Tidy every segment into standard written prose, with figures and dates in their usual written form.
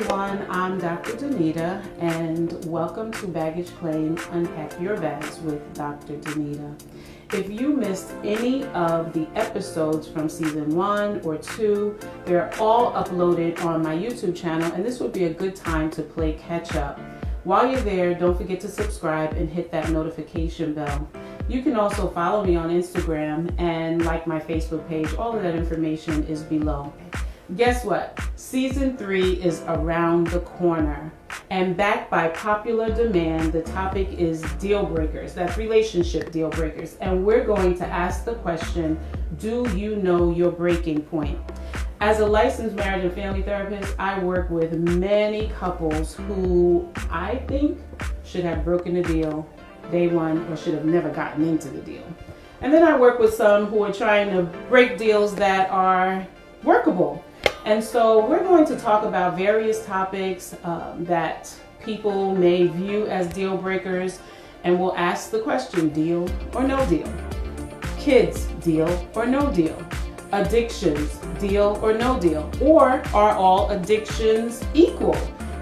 everyone, I'm Dr. Danita, and welcome to Baggage Claim Unpack Your Bags with Dr. Danita. If you missed any of the episodes from season 1 or 2, they're all uploaded on my YouTube channel, and this would be a good time to play catch up. While you're there, don't forget to subscribe and hit that notification bell. You can also follow me on Instagram and like my Facebook page. All of that information is below. Guess what? Season 3 is around the corner. And backed by popular demand, the topic is deal breakers. That's relationship deal breakers. And we're going to ask the question, do you know your breaking point? As a licensed marriage and family therapist, I work with many couples who I think should have broken the deal day one or should have never gotten into the deal. And then I work with some who are trying to break deals that are workable. And so we're going to talk about various topics that people may view as deal breakers, and we'll ask the question, deal or no deal? Kids, deal or no deal? Addictions, deal or no deal? Or are all addictions equal?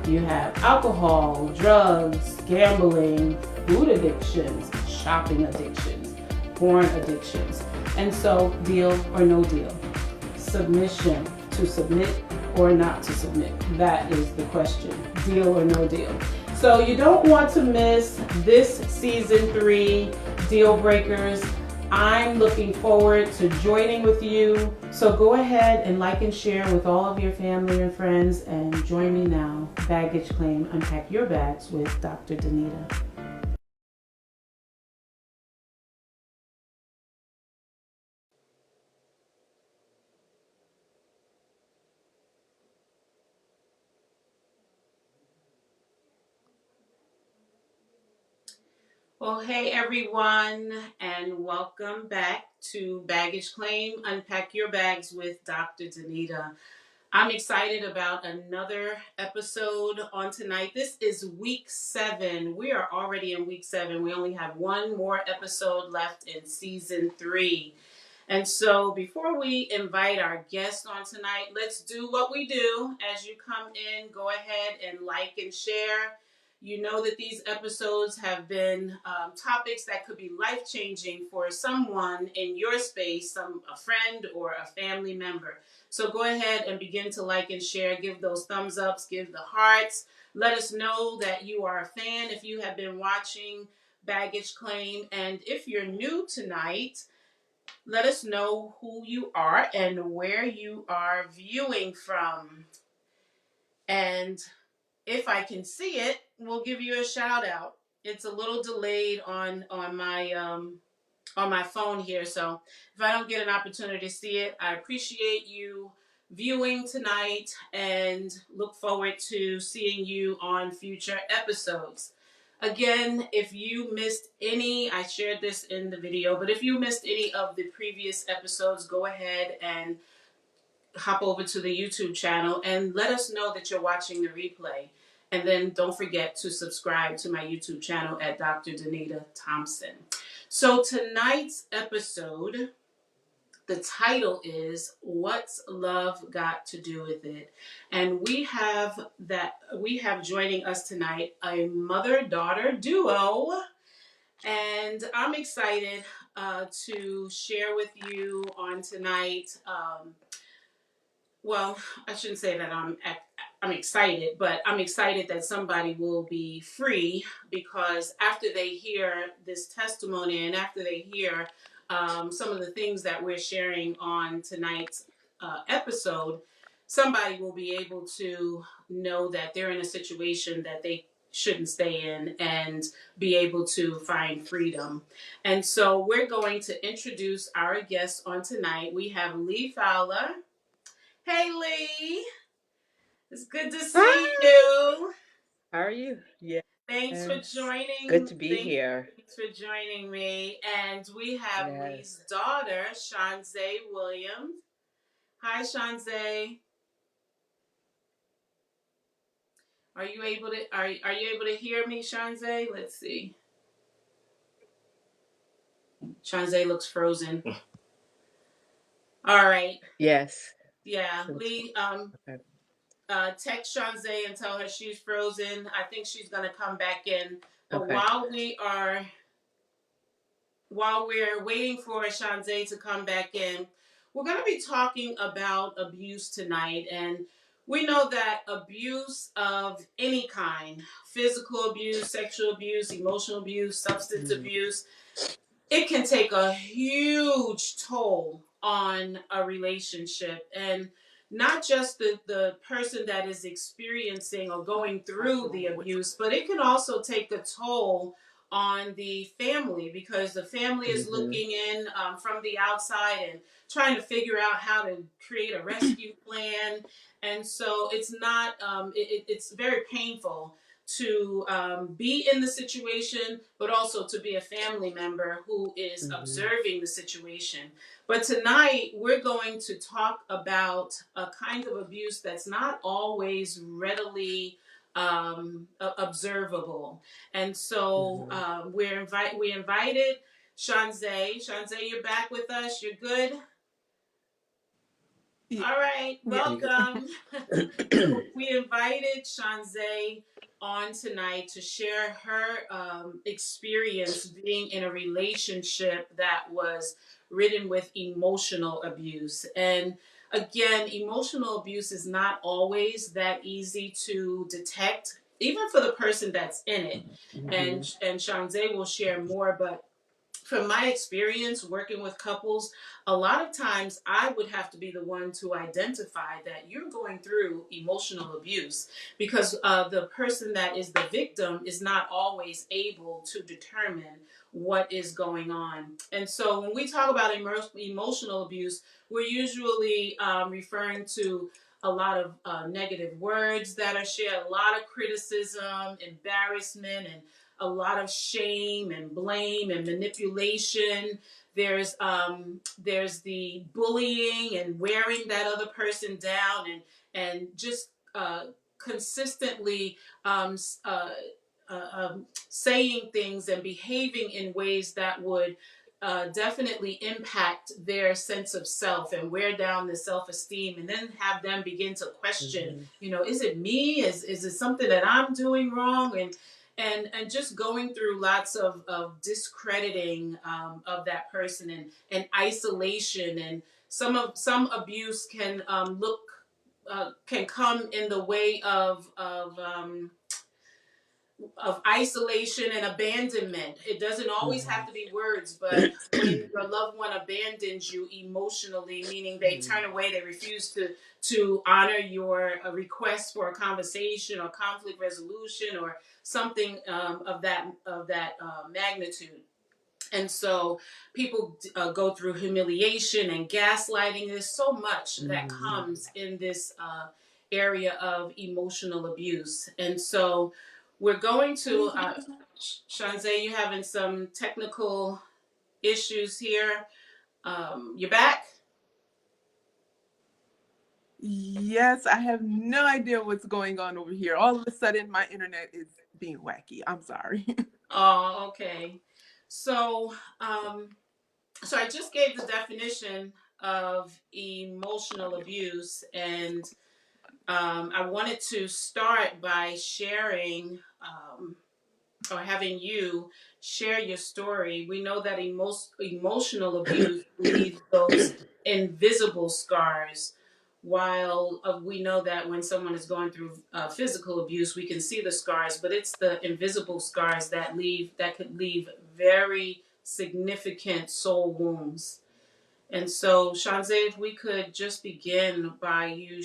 You have alcohol, drugs, gambling, food addictions, shopping addictions, porn addictions. And so deal or no deal? Submission, to submit or not to submit? That is the question. Deal or no deal? So you don't want to miss this season 3 deal breakers. I'm looking forward to joining with you. So go ahead and like and share with all of your family and friends, and join me now. Baggage Claim, Unpack Your Bags with Dr. Danita. Well, hey everyone, and welcome back to Baggage Claim, Unpack Your Bags with Dr. Danita. I'm excited about another episode on tonight. This is week 7. We are already in week 7. We only have one more episode left in season 3. And so before we invite our guest on tonight, let's do what we do. As you come in, go ahead and like and share. You know that these episodes have been topics that could be life-changing for someone in your space, a friend or a family member. So go ahead and begin to like and share. Give those thumbs ups, give the hearts. Let us know that you are a fan if you have been watching Baggage Claim. And if you're new tonight, let us know who you are and where you are viewing from. And if I can see it, we'll give you a shout out. It's a little delayed on my phone here, so if I don't get an opportunity to see it, I appreciate you viewing tonight and look forward to seeing you on future episodes. Again, if you missed any, I shared this in the video, but if you missed any of the previous episodes, go ahead and hop over to the YouTube channel and let us know that you're watching the replay. And then don't forget to subscribe to my YouTube channel at Dr. Danita Thompson. So tonight's episode, the title is What's Love Got to Do with It? And we have joining us tonight a mother-daughter duo. And I'm excited to share with you on tonight. Well, I shouldn't say that I'm excited, but I'm excited that somebody will be free, because after they hear this testimony and after they hear some of the things that we're sharing on tonight's episode, somebody will be able to know that they're in a situation that they shouldn't stay in and be able to find freedom. And so we're going to introduce our guests on tonight. We have Lee Fowler. Hey, Lee. It's good to see Hi, you. how are you? Thanks for Yes, good joining. to be here. Thanks for joining me. And we have Lee's Yes. daughter, Shanzae Williams. Hi, Shanzae. Are you able to hear me, Shanzae? Let's see. Shanzae looks frozen. All right. Yes. Yeah, Since Lee. okay. text Shanzae and tell her she's frozen. I think she's gonna come back in. But Okay. while we're waiting for Shanzae to come back in, we're gonna be talking about abuse tonight. And we know that abuse of any kind, physical abuse, sexual abuse, emotional abuse, substance Mm-hmm. abuse, it can take a huge toll on a relationship, and not just the person that is experiencing or going through the abuse, but it can also take a toll on the family, because the family is Mm-hmm. looking in from the outside and trying to figure out how to create a rescue plan. And so it's not it's very painful to be in the situation, but also to be a family member who is Mm-hmm. observing the situation. But tonight, we're going to talk about a kind of abuse that's not always readily observable. And so Mm-hmm. we invited Shanzae. Shanzae, you're back with us. You're good. Ye- All right, Yes. welcome. So we invited Shanzae on tonight to share her experience being in a relationship that was ridden with emotional abuse. And again, emotional abuse is not always that easy to detect, even for the person that's in it. Mm-hmm. And Shanzae will share more, but from my experience working with couples, a lot of times I would have to be the one to identify that you're going through emotional abuse, because the person that is the victim is not always able to determine what is going on. And so when we talk about emotional abuse, we're usually referring to a lot of negative words that are shared, a lot of criticism, embarrassment, and a lot of shame and blame and manipulation. There's the bullying and wearing that other person down, and just consistently um, uh, saying things and behaving in ways that would definitely impact their sense of self and wear down their self-esteem, and then have them begin to question, Mm-hmm. is it me, is it something that I'm doing wrong, and just going through lots of discrediting of that person, and isolation. And some abuse can look can come in the way of isolation and abandonment. It doesn't always have to be words, but when your loved one abandons you emotionally, meaning they turn away, they refuse to honor your request for a conversation or conflict resolution or something of that magnitude. And so people go through humiliation and gaslighting. There's so much that Mm-hmm. comes in this area of emotional abuse. And so we're going to, Shanzae, you having some technical issues here. You're back? Yes, I have no idea what's going on over here. All of a sudden, my internet is being wacky. I'm sorry. Oh, okay. So, um, so I just gave the definition of emotional abuse, and I wanted to start by sharing or having you share your story. We know that emotional abuse leaves those invisible scars, while we know that when someone is going through physical abuse, we can see the scars, but it's the invisible scars that could leave very significant soul wounds. And so, Shanzae, if we could just begin by you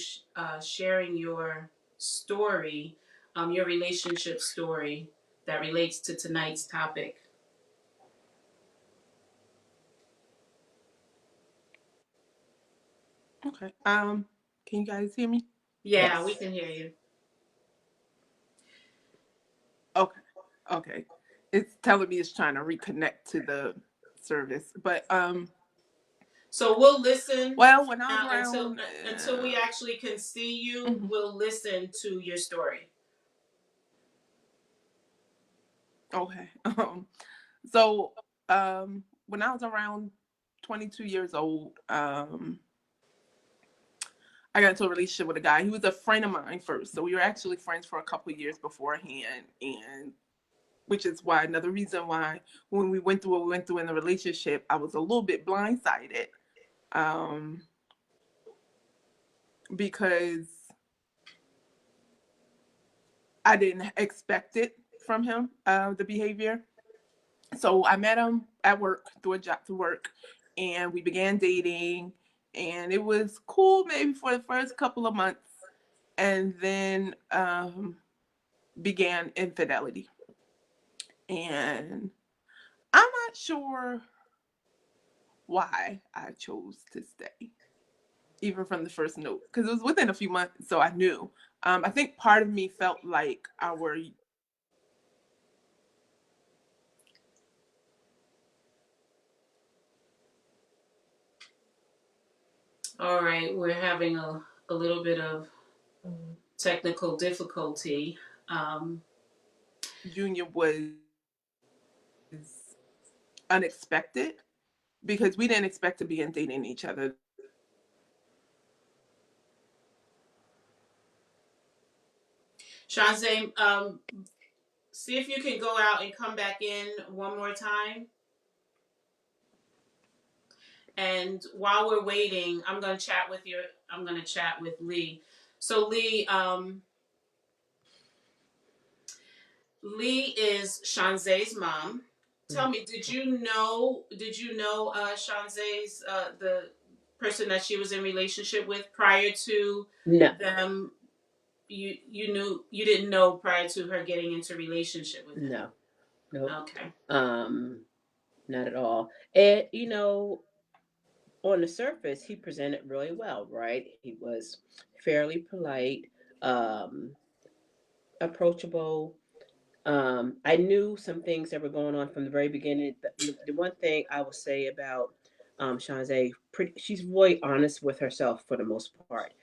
sharing your story, your relationship story that relates to tonight's topic. Okay. Can you guys hear me? Yeah, we Yes. can hear you. Okay. Okay. It's telling me it's trying to reconnect to the service, but So we'll listen well, when I was now around, until we actually can see you. mhm. We'll listen to your story. Okay. So when I was around 22 years old, I got into a relationship with a guy. He was a friend of mine first, so we were actually friends for a couple of years beforehand, and which is why another reason why when we went through what we went through in the relationship, I was a little bit blindsided, um, because I didn't expect it from him, the behavior. So I met him at work through a job through work, and we began dating, and it was cool maybe for the first couple of months, and then began infidelity. And I'm not sure why I chose to stay, even from the first note, because it was within a few months, so I knew. I think part of me felt like our All right, we're having a little bit of technical difficulty. Um, union was unexpected because we didn't expect to be in dating each other. Shanzae, see if you can go out and come back in one more time. And while we're waiting, I'm gonna chat with Lee. So Lee, Lee is Shanzae's mom. Tell me, did you know Shanzae's the person that she was in relationship with prior to No, them? You didn't know prior to her getting into relationship with him. no, nope. Okay. Um, Not at all. And on the surface, he presented really well, right? He was fairly polite, um, approachable. I knew some things that were going on from the very beginning. The one thing I will say about Shanzae, she's really honest with herself for the most part.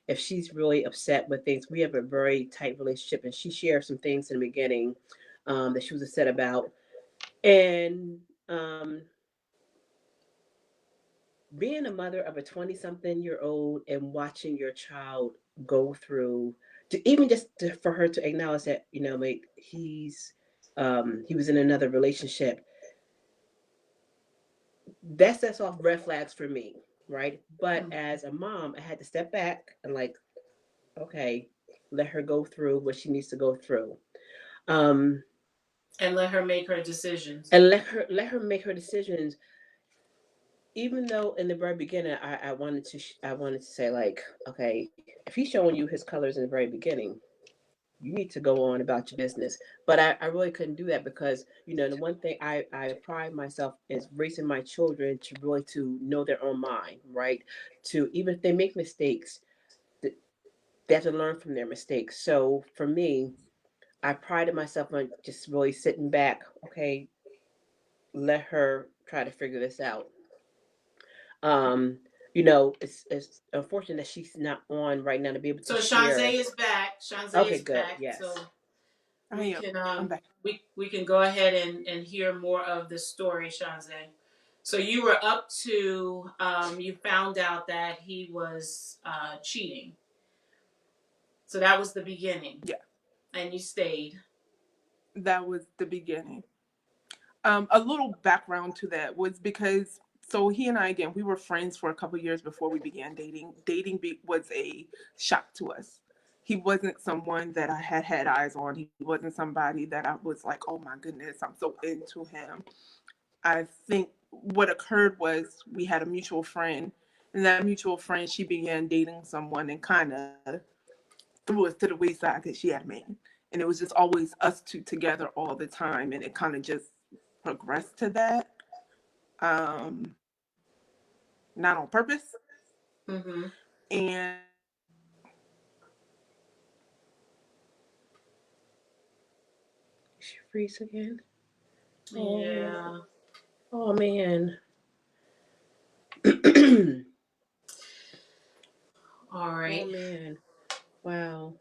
If she's really upset with things, we have a very tight relationship, and she shared some things in the beginning that she was upset about. And being a mother of a 20-something-year-old and watching your child go through, to even for her to acknowledge that, mate, he was in another relationship, that sets off red flags for me, right? But Mm. as a mom, I had to step back and, like, okay, let her go through what she needs to go through. um And let her make her decisions. and let her make her decisions. Even though in the very beginning, I wanted to say, like, okay, if he's showing you his colors in the very beginning, you need to go on about your business. But I really couldn't do that because, the one thing I pride myself is raising my children to really to know their own mind, right? To, even if they make mistakes, they have to learn from their mistakes. So for me, I prided myself on just really sitting back. Okay, let her try to figure this out. Um, it's unfortunate that she's not on right now to be able to So share. Shanzae is back. Shanzae Okay, is good. back. So Yes. I am. I'm back. we can go ahead and hear more of the story, Shanzae. So you were up to you found out that he was cheating. So that was the beginning, Yeah, and you stayed. that was the beginning. A little background to that was because so he and I again we were friends for a couple of years before we began dating. Was a shock to us. He wasn't someone that I had had eyes on. He wasn't somebody that I was like, oh my goodness, I'm so into him. I think what occurred was we had a mutual friend, and that mutual friend she began dating someone and kind of threw us to the wayside because she had a man, and it was just always us two together all the time, and it kind of just progressed to that. Um, Not on purpose, Mm-hmm. and She freeze again. Oh, Yeah. oh man. Oh All right. man. Wow.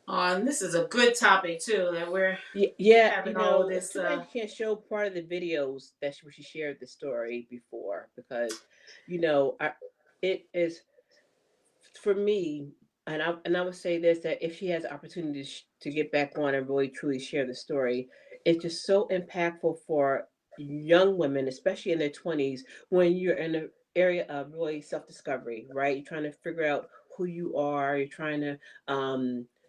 And this is a good topic too. That we're Yeah, having all of it's this. too bad you can't show part of the videos that she shared the story before because, you know, I, it is for me, and I would say this, that if she has the opportunity to get back on and really truly share the story, it's just so impactful for young women, especially in their 20s, when you're in the area of really self discovery, right? You're trying to figure out who you are. You're trying to,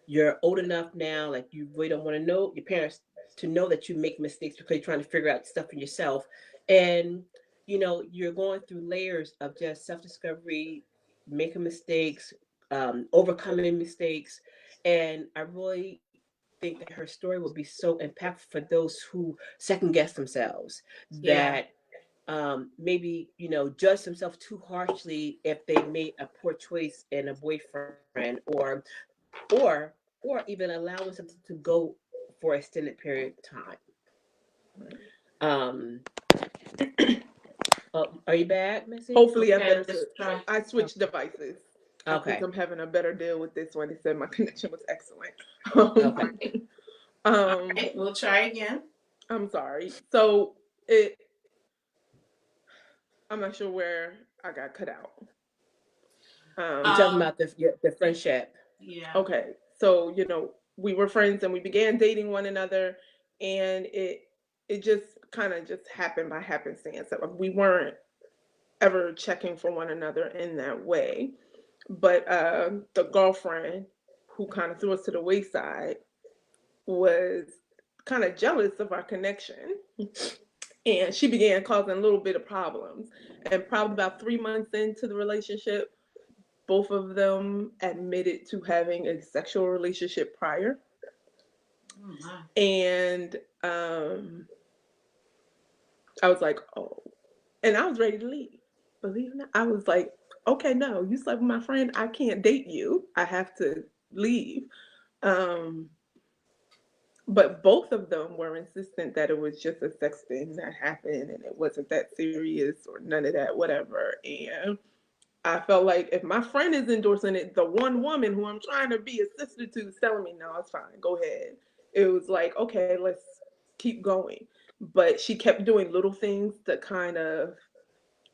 you're old enough now, like you really don't want to know your parents to know that you make mistakes because you're trying to figure out stuff for yourself, and you're going through layers of just self discovery, making mistakes, overcoming mistakes. And I really think that her story will be so impactful for those who second guess themselves, Yeah. that maybe judge themselves too harshly if they made a poor choice in a boyfriend, or even allowing something to go for an extended period of time. Um, are you back, Missy? Hopefully, I Okay, better let's switch. try. I switched devices. I think Okay. I'm having a better deal with this one. They said my connection was excellent. Okay. All right. All Um, right, we'll try again. I'm sorry. So it, I'm not sure where I got cut out. You're Um, talking Um, about the friendship. yeah. okay, so we were friends and we began dating one another, and it just kind of just happened by happenstance. We weren't ever checking for one another in that way. But the girlfriend who kind of threw us to the wayside was kind of jealous of our connection. And she began causing a little bit of problems. And probably about 3 months into the relationship, both of them admitted to having a sexual relationship prior. Oh my. And I was like, oh, and I was ready to leave. Believe it or not, I was like, okay, no, you slept with my friend. I can't date you. I have to leave. Um, but both of them were insistent that it was just a sex thing that happened and it wasn't that serious or none of that, whatever. And I felt like if my friend is endorsing it, the one woman who I'm trying to be a sister to is telling me, no, it's fine, go ahead. It was like, okay, let's keep going. But she kept doing little things to kind of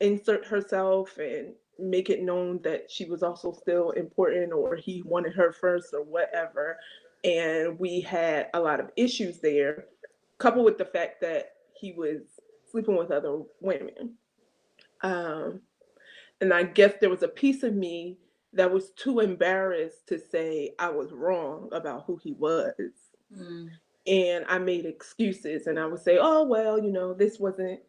insert herself and make it known that she was also still important or he wanted her first or whatever. And we had a lot of issues there, coupled with the fact that he was sleeping with other women. Um, and I guess there was a piece of me that was too embarrassed to say I was wrong about who he was. Mm. And I made excuses and I would say, oh, well, this wasn't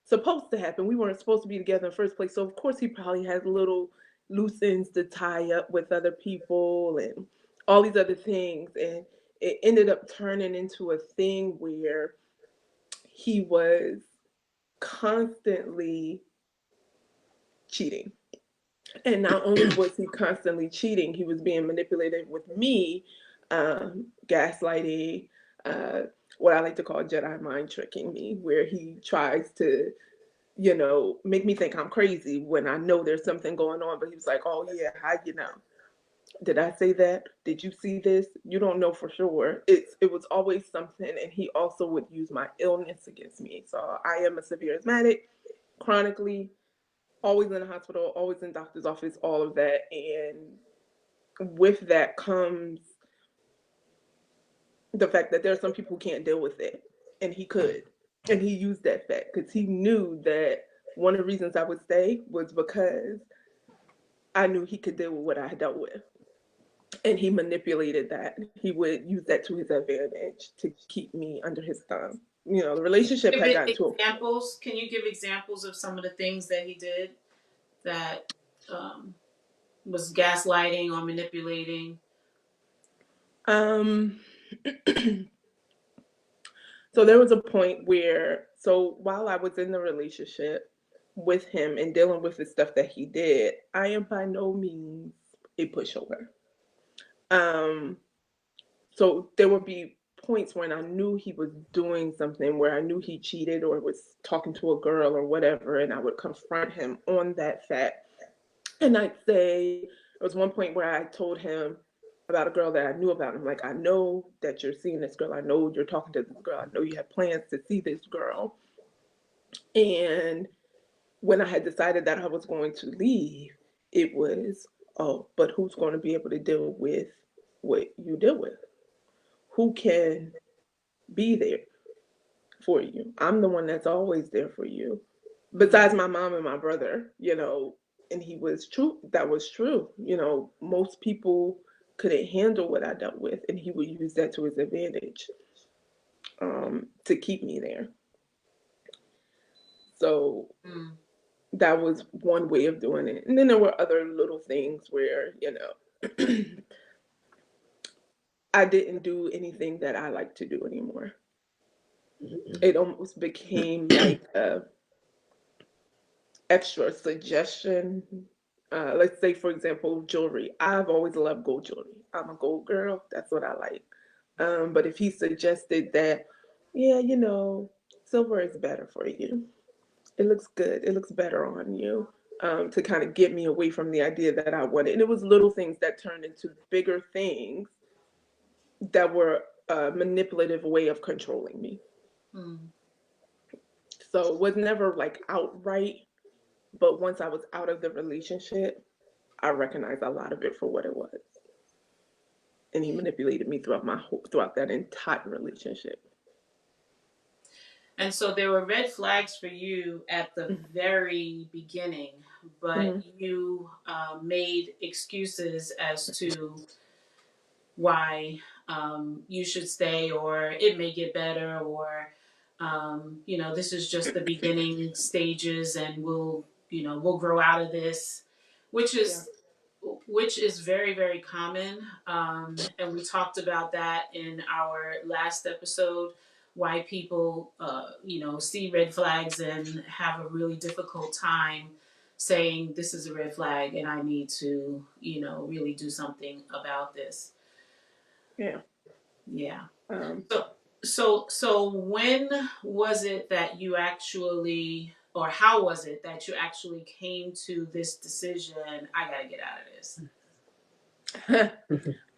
supposed to happen. We weren't supposed to be together in the first place. So, of course, he probably has little loose ends to tie up with other people and all these other things. And it ended up turning into a thing where he was constantly cheating. And not only was he constantly cheating, he was being manipulated with me, gaslighting, uh, what I like to call Jedi mind tricking me, where he tries to, make me think I'm crazy when I know there's something going on. But he was like, oh, yeah, how you know? Did I say that? Did you see this? You don't know for sure. It was always something. And he also would use my illness against me. So I am a severe asthmatic, chronically, always in the hospital, always in doctor's office, all of that. And with that comes the fact that there are some people who can't deal with it. And he could. And he used that fact because he knew that one of the reasons I would stay was because I knew he could deal with what I had dealt with. And he manipulated that. He would use that to his advantage to keep me under his thumb. The relationship Give had it gotten to examples. Can you give examples of some of the things that he did that um, was gaslighting or manipulating? a So there was a point where, so while I was in the relationship with him and dealing with the stuff that he did, I am by no means a pushover. Um, so there would be points when I knew he was doing something where I knew he cheated or was talking to a girl or whatever, and I would confront him on that fact. And I'd say there was one point where I told him about a girl that I knew about. I'm like, I know that you're seeing this girl. I know you're talking to this girl. I know you have plans to see this girl. And when I had decided that I was going to leave, it was, oh, but who's going to be able to deal with what you deal with? Who can be there for you? I'm the one that's always there for you. Mm. Besides my mom and my brother, and he was true. That was true. Most people couldn't handle what I dealt with, and he would use that to his advantage, to keep me there. So Mm. that was one way of doing it. And then there were other little things where, I didn't do anything that I like to do anymore. It almost became like a extra suggestion. Let's say, for example, jewelry. I've always loved gold jewelry. I'm a gold girl. That's what I like. But if he suggested that, yeah, silver is better for you. It looks good. It looks better on you. To kind of get me away from the idea that I wanted. And it was little things that turned into bigger things that were a manipulative way of controlling me. Mm. So it was never like outright, but once I was out of the relationship, I recognized a lot of it for what it was. And he manipulated me throughout that entire relationship. And so there were red flags for you at the very beginning, but Mm-hmm. you made excuses as to why you should stay, or it may get better, or this is just the beginning stages, and we'll grow out of this, which Yeah. is which is very, very common. And we talked about that in our last episode, why people, see red flags and have a really difficult time saying this is a red flag and I need to, really do something about this. Yeah. Yeah. Um, So when was it that you actually, or how was it that you actually came to this decision? I gotta get out of this.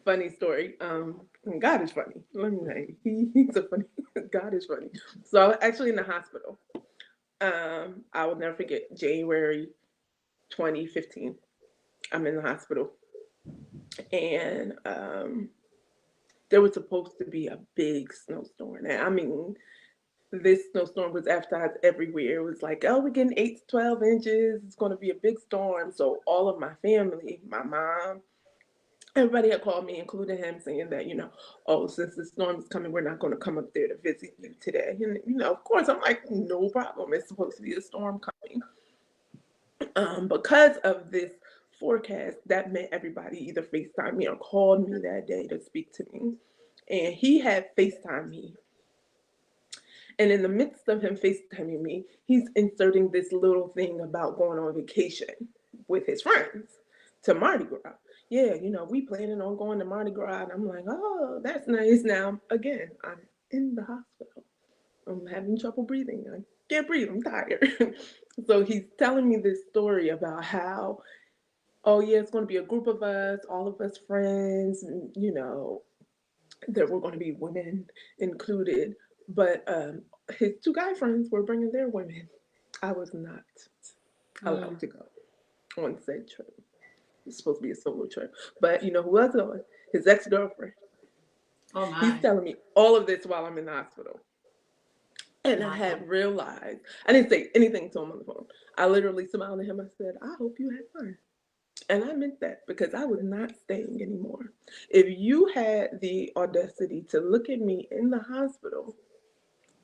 Funny story. God is funny. Let me tell you, he's a funny. God is funny. So I was actually in the hospital. I will never forget January 2015. I'm in the hospital, and there was supposed to be a big snowstorm. And I mean, this snowstorm was advertised everywhere. It was like, oh, we're getting 8 to 12 inches. It's going to be a big storm. So all of my family, my mom, everybody had called me, including him, saying that, oh, since the storm is coming, we're not going to come up there to visit you today. And, of course, I'm like, no problem. It's supposed to be a storm coming. Because of this forecast, that meant everybody either FaceTime me or called me that day to speak to me. And he had FaceTime me. And in the midst of him FaceTiming me, he's inserting this little thing about going on vacation with his friends to Mardi Gras. Yeah, we planning on going to Mardi Gras. And I'm like, oh, that's nice. Now, again, I'm in the hospital. I'm having trouble breathing. I can't breathe. I'm tired. So he's telling me this story about how, oh, yeah, it's going to be a group of us, all of us friends, there were going to be women included. But his two guy friends were bringing their women. I was not allowed Mm. to go on said trip. It's supposed to be a solo trip. But you know who was going? His ex girlfriend. Oh He's my. telling me all of this while I'm in the hospital. And I Wow. had realized, I didn't say anything to him on the phone. I literally smiled at him. I said, I hope you had fun. And I meant that because I was not staying anymore. If you had the audacity to look at me in the hospital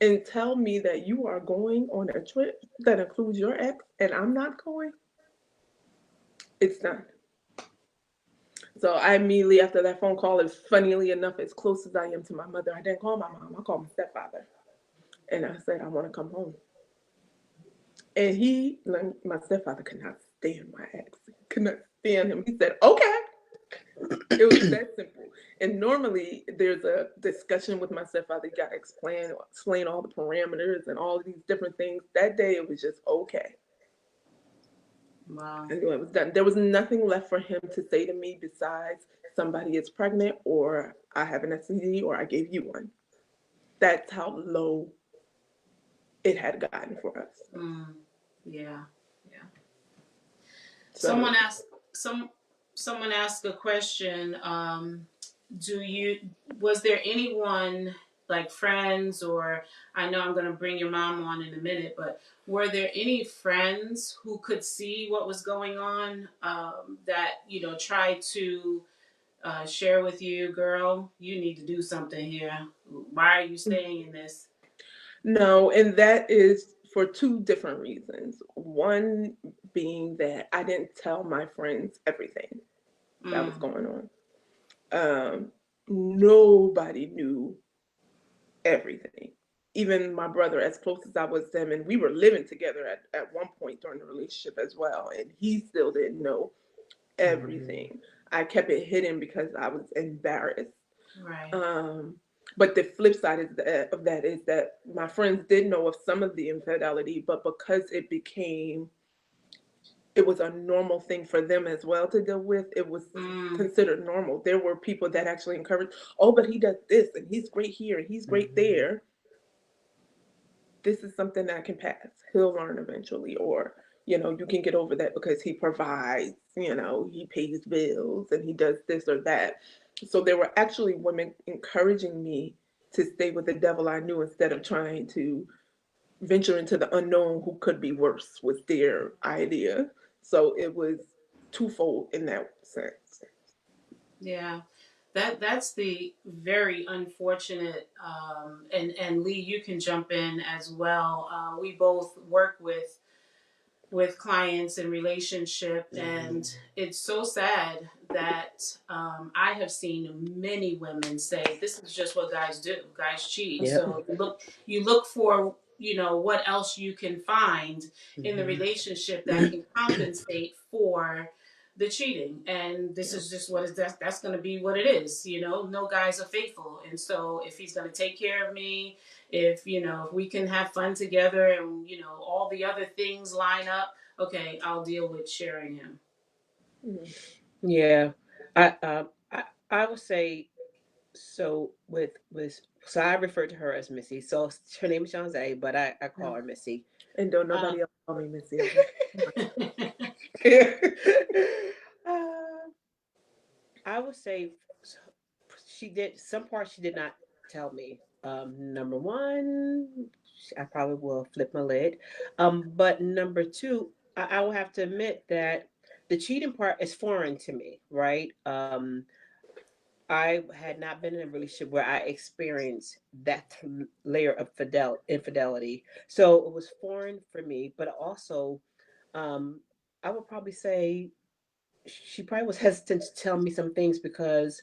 and tell me that you are going on a trip that includes your ex and I'm not going, it's done. So I immediately, after that phone call, is funnily enough, as close as I am to my mother, I didn't call my mom. I called my stepfather. And I said, I want to come home. And my stepfather could not stand my ex. Could not stand him. He said, okay. It was that simple. And normally there's a discussion with my stepfather. You got to explain all the parameters and all of these different things. That day it was just okay. Wow. And it was done. There was nothing left for him to say to me besides somebody is pregnant or I have an STD or I gave you one. That's how low it had gotten for us. Mm. Yeah. Yeah. Someone So asked. some someone asked a question. Do you was there anyone like friends or I know I'm going to bring your mom on in a minute, but were there any friends who could see what was going on that tried to share with you, girl, you need to do something here. Why are you staying in this? No, and that is for two different reasons. One being that I didn't tell my friends everything that was Mm, going on. Nobody knew everything. Even my brother, as close as I was to him, and we were living together at one point during the relationship as well, and he still didn't know everything. I kept it hidden because I was embarrassed. right. Um, but the flip side of that is that my friends did know of some of the infidelity, but because it was a normal thing for them as well to deal with, it was Mm, considered normal. There were people that actually encouraged, oh, but he does this and he's great here and he's great there. This is something that can pass. He'll learn eventually, or you can get over that because he provides, he pays bills and he does this or that. So there were actually women encouraging me to stay with the devil I knew instead of trying to venture into the unknown who could be worse was their idea. So it was twofold in that sense. yeah. That's the very unfortunate and Lee, you can jump in as well. We both work with clients in relationship, and it's so sad that I have seen many women say this is just what guys do. Guys cheat. Yep. So you look for what else you can find in the Mm-hmm. relationship that can compensate for the cheating, and this Yeah. is just what is that's going to be what it is. No guys are faithful, and so if he's going to take care of me, if we can have fun together, and all the other things line up, okay, I'll deal with sharing him. Mhm. Yeah, I would say so so I refer to her as Missy. So her name is Shanzae, but I Yeah. call her Missy. And don't Um, nobody else call me Missy, okay? uh, I would say she did some parts she did not tell me. Number one, I probably will flip my lid. But number two, I will have to admit that the cheating part is foreign to me, right? I had not been in a relationship where I experienced that layer of infidelity, so it was foreign for me. But also, um, I would probably say she probably was hesitant to tell me some things because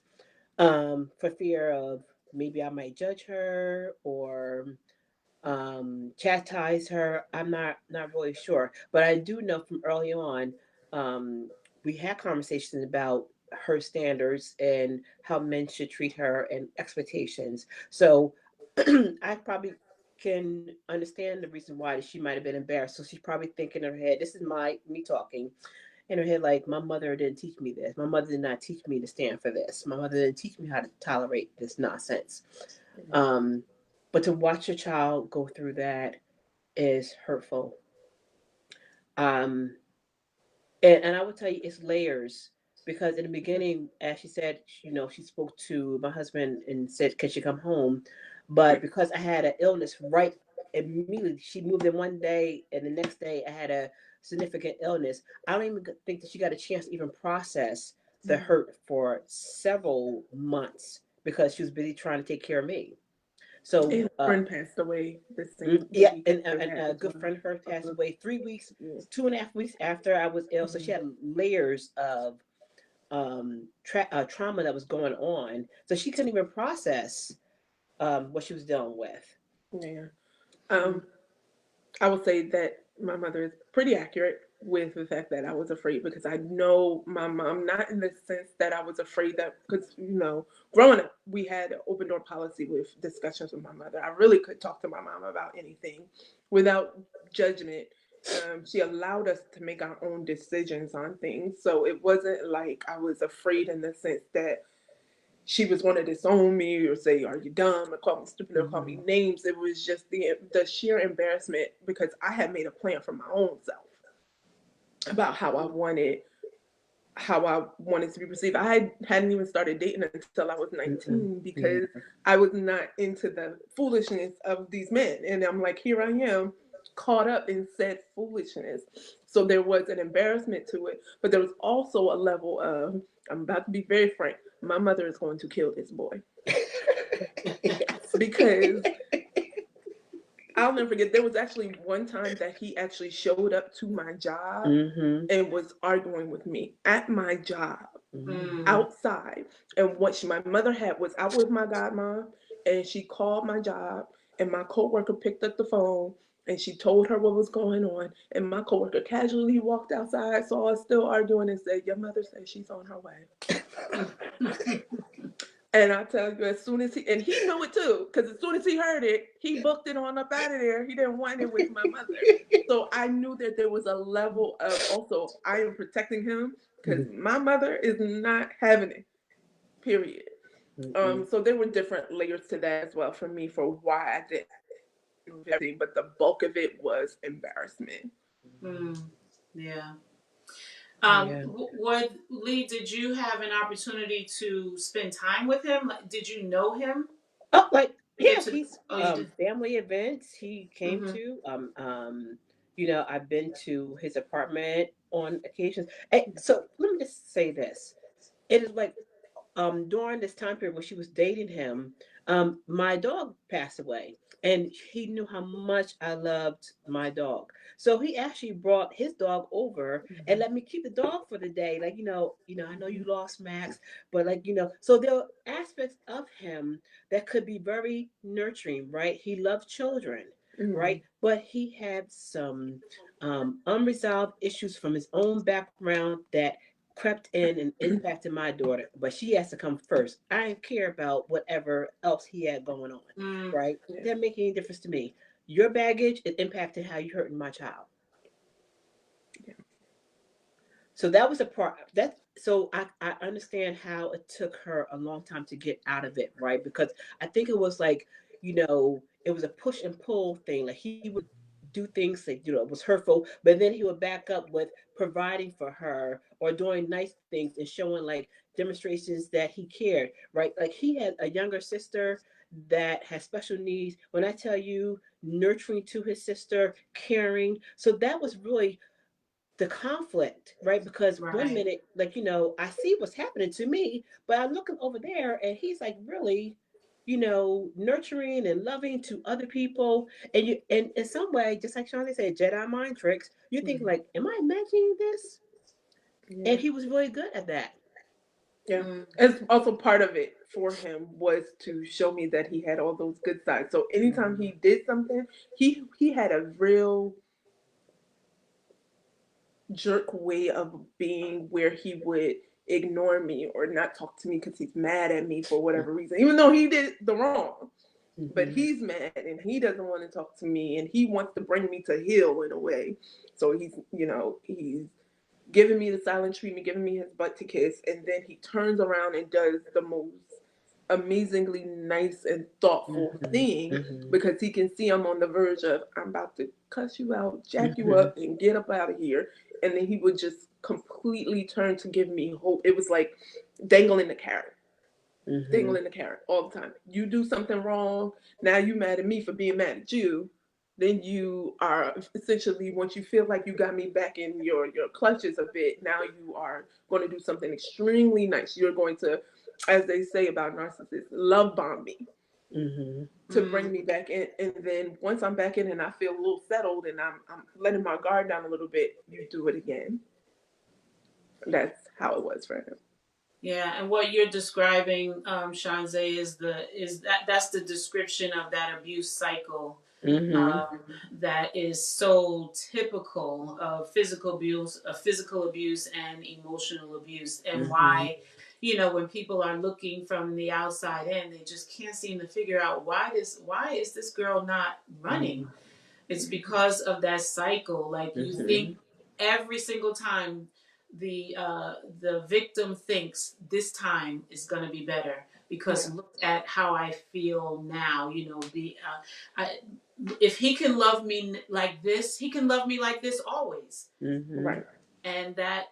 for fear of maybe I might judge her or chastise her. I'm not really sure, but I do know from early on, um, we had conversations about her standards and how men should treat her and expectations. So I probably can understand the reason why she might have been embarrassed. So she's probably thinking in her head, this is me talking in her head, like, my mother didn't teach me this. My mother did not teach me to stand for this. My mother didn't teach me how to tolerate this nonsense. Um, but to watch your child go through that is hurtful. Um, and I would tell you it's layers because in the beginning, as she said, she spoke to my husband and said, "Can she come home?" But because I had an illness right immediately, she moved in one day, and the next day I had a significant illness. I don't even think that she got a chance to even process the hurt for several months because she was busy trying to take care of me. So And a friend passed away the same yeah, week after and that a as good well. friend of hers A passed good, away 3 weeks, yeah. 2.5 weeks after I was ill. So she Mhm. had layers of trauma that was going on. So she couldn't even process what she was dealing with. Yeah. Mm, Um, I would say that my mother is pretty accurate with the fact that I was afraid because I know my mom, not in the sense that I was afraid that, because, growing up, we had an open door policy with discussions with my mother. I really could talk to my mom about anything without judgment. She allowed us to make our own decisions on things. So it wasn't like I was afraid in the sense that she was going to disown me or say, "Are you dumb?" or call me stupid or call me Mm-hmm. names. It was just the sheer embarrassment because I had made a plan for my own self about how I wanted how I wanted to be perceived. Hadn't even started dating until I was Mm-mm. 19 because Yeah. I was not into the foolishness of these men. And I'm like, here I am caught up in said foolishness. So there was an embarrassment to it, but there was also a level of, I'm about to be very frank, my mother is going to kill this boy. Yes. Because I'll never forget, there was actually one time that he actually showed up to my job Mm-hmm. and was arguing with me at my job Mm-hmm. Mm. outside. And what my mother had was out with my godmom, and she called my job, and my coworker picked up the phone, and she told her what was going on. And my coworker casually walked outside, saw us still arguing, and said, "Your mother says she's on her way." And I tell you, as soon as and he knew it too, because as soon as he heard it, he booked it on up out of there. He didn't want it with my mother. So I knew that there was a level of also, I am protecting him because my mother is not having it, period. Mm-mm. So there were different layers to that as well for me for why I didn't approve everything, but the bulk of it was embarrassment. Mm. Yeah. Yeah. What Lee? Did you have an opportunity to spend time with him? Like, did you know him Oh, like prior yeah, to? he's Oh, you did. family events he came Mm-hmm. to. I've been to his apartment on occasions. And so let me just say this. It is like during this time period when she was dating him, my dog passed away, and he knew how much I loved my dog. So he actually brought his dog over and let me keep the dog for the day. Like I know you lost Max, but so there are aspects of him that could be very nurturing, right? He loved children, Mm-hmm. right? But he had some unresolved issues from his own background that crept in and impacted my daughter, but she has to come first. I didn't care about whatever else he had going on, Mm. right? Yeah. That didn't make any difference to me. Your baggage it impacted how you hurting my child. Yeah. So that was a part that so I understand how it took her a long time to get out of it, right? Because I think it was like, it was a push and pull thing. Like he would do things that, was hurtful, but then he would back up with providing for her or doing nice things and showing like demonstrations that he cared, right? Like he had a younger sister that has special needs. When I tell you nurturing to his sister, caring. So that was really the conflict, right? Because one Right. minute, like, I see what's happening to me, but I'm looking over there and he's like really, nurturing and loving to other people. And in some way, just like Shanzae said, Jedi mind tricks, you're thinking Mm-hmm. like, am I imagining this? Yeah. And he was really good at that. Yeah. Mm. It's also part of it for him was to show me that he had all those good sides. So anytime he did something, he had a real jerk way of being where he would ignore me or not talk to me because he's mad at me for whatever reason, even though he did the wrong. But Mm-hmm. he's mad and he doesn't want to talk to me and he wants to bring me to heel in a way. So he's giving me the silent treatment, giving me his butt to kiss, and then he turns around and does the most amazingly nice and thoughtful Mm-hmm. thing Mm-hmm. because he can see I'm on the verge of I'm about to cuss you out, jack you Mm-hmm. up, and get up out of here. And then he would just completely turn to give me hope. It was like dangling the carrot, Mm-hmm. dangling the carrot all the time. You do something wrong, now you mad at me for being mad at you. Then you are essentially, once you feel like you got me back in your clutches a bit, now you are going to do something extremely nice. You're going to, as they say about narcissists, love bomb me Mm-hmm. to Mm. bring me back in. And then once I'm back in and I feel a little settled and I'm letting my guard down a little bit, you do it again. That's how it was for him. Yeah, and what you're describing, Shanzae, that's the description of that abuse cycle Mm-hmm. um, that is so typical of physical abuse and emotional abuse, and Mm-hmm. why, when people are looking from the outside in, they just can't seem to figure out why is this girl not running? It's because of that cycle. Like you think Mm-hmm. every single time the victim thinks this time is going to be better Yeah. because look at how I feel now. If he can love me like this, he can love me like this always. Mm-hmm. Right. and that,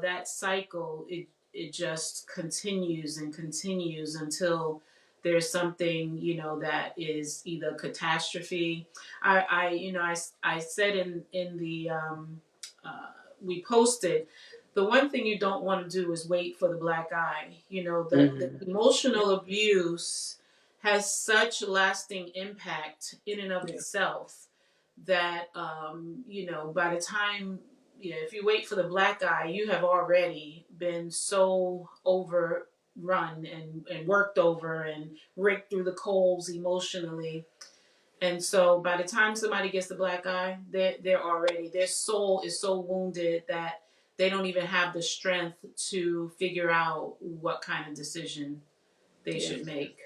that cycle, it just continues and continues until there's something, that is either catastrophe. I said in the we posted, the one thing you don't want to do is wait for the black eye. The Mm-hmm. emotional abuse has such lasting impact in and of Yeah. itself that, by the time, if you wait for the black eye, you have already been so overrun and worked over and raked through the coals emotionally. And so by the time somebody gets the black eye, they're already, their soul is so wounded that they don't even have the strength to figure out what kind of decision they Yeah. should make.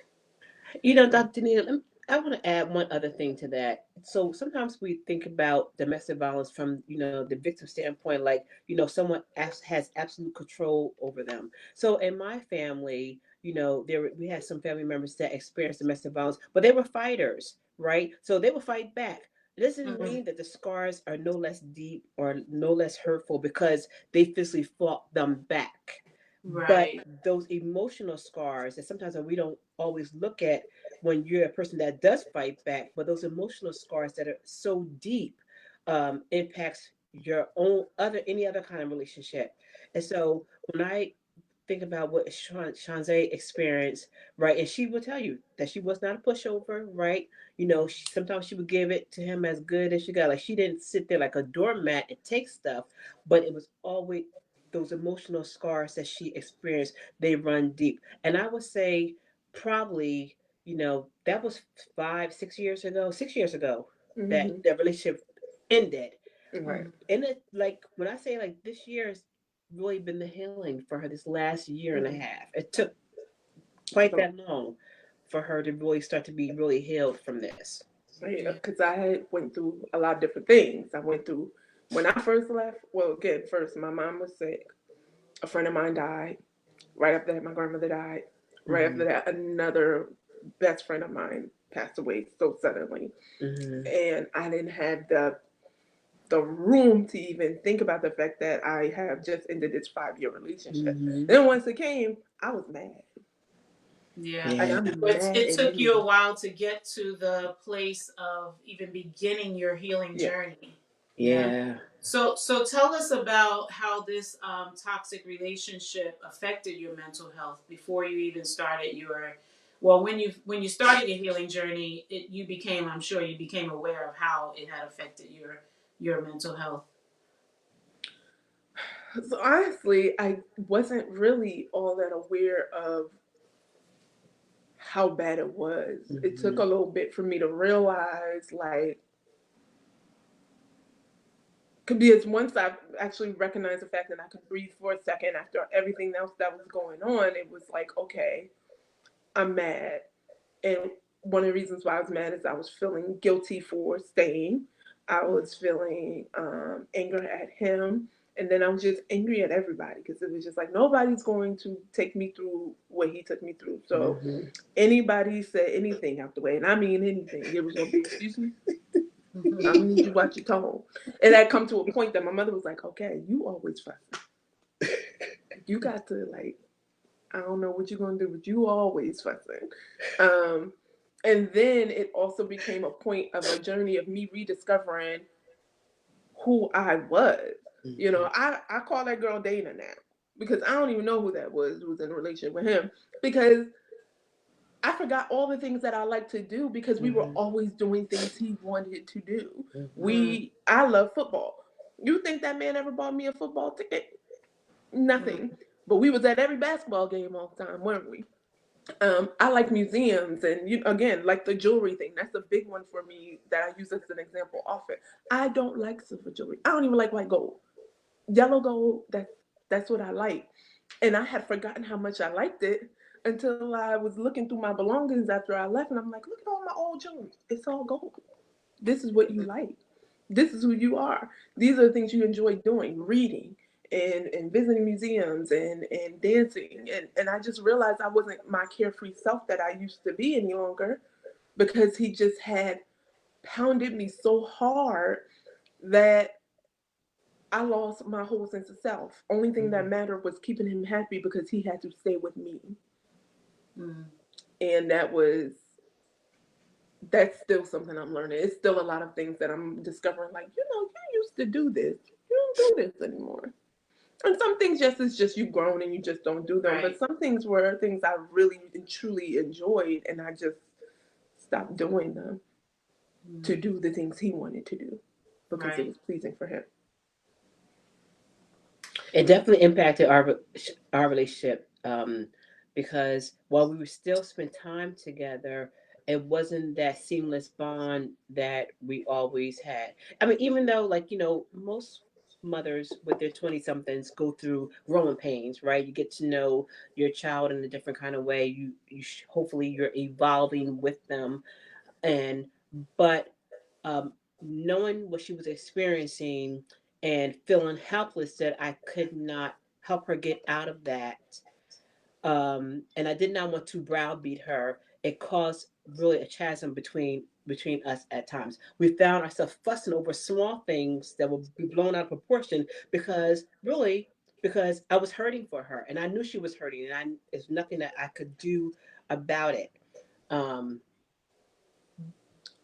Dr. Neal, I want to add one other thing to that. So sometimes we think about domestic violence from, the victim standpoint, like, someone has absolute control over them. So in my family, we had some family members that experienced domestic violence, but they were fighters, right? So they would fight back. It doesn't Mm-hmm. mean that the scars are no less deep or no less hurtful because they physically fought them back. But Right. those emotional scars that sometimes we don't always look at when you're a person that does fight back, but those emotional scars that are so deep impacts your own other any other kind of relationship. And so when I think about what Shanzae experienced, right, and she will tell you that she was not a pushover, right? Sometimes she would give it to him as good as she got. Like she didn't sit there like a doormat and take stuff, but it was always those emotional scars that she experienced. They run deep, and I would say probably that was 5 6 years ago, 6 years ago that Mm-hmm. that relationship ended. Right. Mm-hmm. And it, like when I say like this year has really been the healing for her, this last year and a Mm-hmm. half. It took quite So, that long for her to really start to be really healed from this. yeah, Yeah. because I had went through a lot of different things. I went through when I first left. Well, again, first my mom was sick. A friend of mine died. Right after that, my grandmother died. Right after Mm-hmm. that, another best friend of mine passed away so suddenly, Mm-hmm. and I didn't have the room to even think about the fact that I have just ended this 5 year relationship. Mm-hmm. Then once it came, I was mad. Yeah. Like Yeah. I'm But mad it at took you a me. while to get to the place of even beginning your healing Yeah. journey. Yeah. Yeah. So tell us about how this toxic relationship affected your mental health before you even started your. Well, when you started your healing journey, you became, I'm sure you became aware of how it had affected your mental health. So honestly, I wasn't really all that aware of how bad it was. It took Mm-hmm. a little bit for me to realize, like, because once I actually recognized the fact that I could breathe for a second after everything else that was going on, it was like, okay, I'm mad. And one of the reasons why I was mad is I was feeling guilty for staying. I was feeling anger at him. And then I was just angry at everybody because it was just like nobody's going to take me through what he took me through. So Mm-hmm. anybody said anything out the way, and I mean anything, it was going to be, excuse me, Mm-hmm. I'm going to need you to watch your tone. And that come to a point that my mother was like, okay, you always fussing. You got to like, I don't know what you're gonna do, but you always fussing. Um, and then it also became a point of a journey of me rediscovering who I was. I call that girl Dana now because I don't even know who that was who was in a relationship with him because I forgot all the things that I like to do because we were Mm-hmm. always doing things he wanted to do. Mm-hmm. I love football. You think that man ever bought me a football ticket? Nothing. But we was at every basketball game all the time, weren't we? I like museums and again, like the jewelry thing. That's a big one for me that I use as an example often. I don't like silver jewelry. I don't even like white gold. Yellow gold, that's what I like. And I had forgotten how much I liked it until I was looking through my belongings after I left and I'm like, look at all my old jewelry. It's all gold. This is what you like. This is who you are. These are the things you enjoy doing, reading and visiting museums and dancing. And I just realized I wasn't my carefree self that I used to be any longer because he just had pounded me so hard that I lost my whole sense of self. Only thing that mattered was keeping him happy because he had to stay with me. Mm. And that's still something I'm learning. It's still a lot of things that I'm discovering. Like, you used to do this. You don't do this anymore. And some things just it's just you grown and you just don't do them. But Right. some things were things I really and truly enjoyed, and I just stopped doing them to Mm. do the things he wanted to do because it Right. was pleasing for him. It definitely impacted our relationship, because while we were still spend time together, it wasn't that seamless bond that we always had. I mean, even though, like, most mothers with their 20 somethings go through growing pains, right? You get to know your child in a different kind of way. Hopefully you're evolving with them, and but um, knowing what she was experiencing and feeling helpless that I could not help her get out of that, and I did not want to browbeat her. It caused really a chasm between us at times. We found ourselves fussing over small things that would be blown out of proportion because I was hurting for her and I knew she was hurting and there's nothing that I could do about it. Um, I